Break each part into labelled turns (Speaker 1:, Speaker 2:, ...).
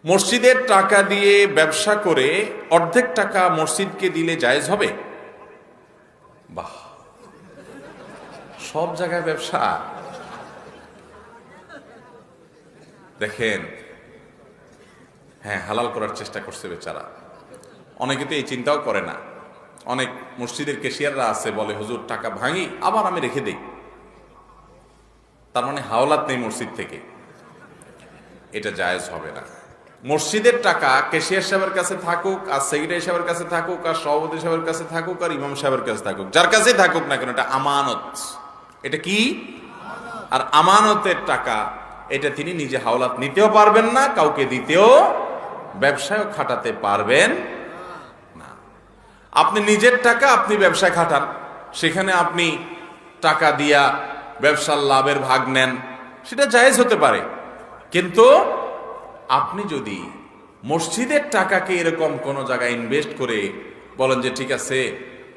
Speaker 1: মসজিদের টাকা দিয়ে ব্যবসা করে অর্ধেক টাকা মসজিদকে দিলে জায়েজ হবে? বাহ, সব জায়গায় ব্যবসা। দেখেন, হ্যাঁ, হালাল করার চেষ্টা করছে বেচারা। অনেকে তো এই চিন্তাও করে না। অনেক মসজিদের ক্যাশিয়াররা আছে, বলে হুজুর টাকা ভাঙি আবার আমি রেখে দেই, তার মানে হাওলাত নেই মসজিদ থেকে। এটা জায়েজ হবে না। মসজিদের টাকা ক্যাশিয়ার সাহেবের কাছে থাকুক, আর সেক্রেটারি সাহেবের কাছে থাকুক, আর সভাপতি সাহেবের কাছে থাকুক, আর ইমাম সাহেবের কাছে থাকুক, যার কাছেই থাকুক না কেন, এটা আমানত। এটা কি? আর আমানতের টাকা, এটা তিনি নিজে হাওলাত নিতেও পারবেন না, কাউকে দিতেও, ব্যবসায়ও খাটাতে পারবেন না। আপনি নিজের টাকা আপনি ব্যবসায় খাটান, সেখানে আপনি টাকা দিয়া ব্যবসার লাভের ভাগ নেন, সেটা জায়েজ হতে পারে। কিন্তু আপনি যদি মসজিদের টাকাকে এরকম কোন জায়গায় ইনভেস্ট করে বলেন যে ঠিক আছে,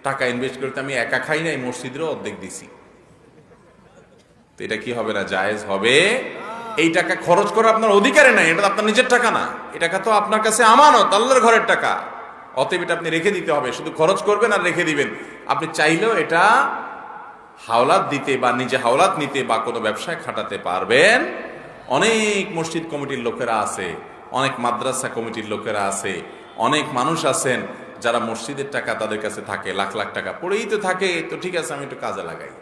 Speaker 1: টাকা ইনভেস্ট করতে আমি একা খাই নাই, মসজিদেরও অর্ধেক দিছি, তো এটা কি হবে না? জায়েজ হবে। এই টাকা খরচ করা আপনার অধিকারে নাই, এটা আপনার নিজের টাকা না, এই টাকা তো আপনার কাছে আমানত, আল্লাহর ঘরের টাকা। অতএব এটা আপনি রেখে দিতে হবে, শুধু খরচ করবেন আর রেখে দিবেন। আপনি চাইলেও এটা হাওলাত দিতে বা নিজে হাওলাত নিতে বা কোনো ব্যবসায় খাটাতে পারবেন। অনেক মসজিদ কমিটির লোকেরা আছে, অনেক মাদ্রাসা কমিটির লোকেরা আছে, অনেক মানুষ আছেন যারা মসজিদের টাকা তাদের কাছে থাকে, লাখ লাখ টাকা পড়েই তো থাকে, তো ঠিক আছে আমি একটু কাজে লাগাই,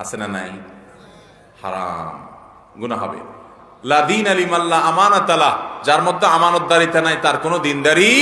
Speaker 1: আছে না নাই? হারাম, গুনাহ হবে। লা দীন লিমান লা আমানাতা লাহ, যার মধ্যে আমানতদারিতা নাই তার কোনো দিনদারি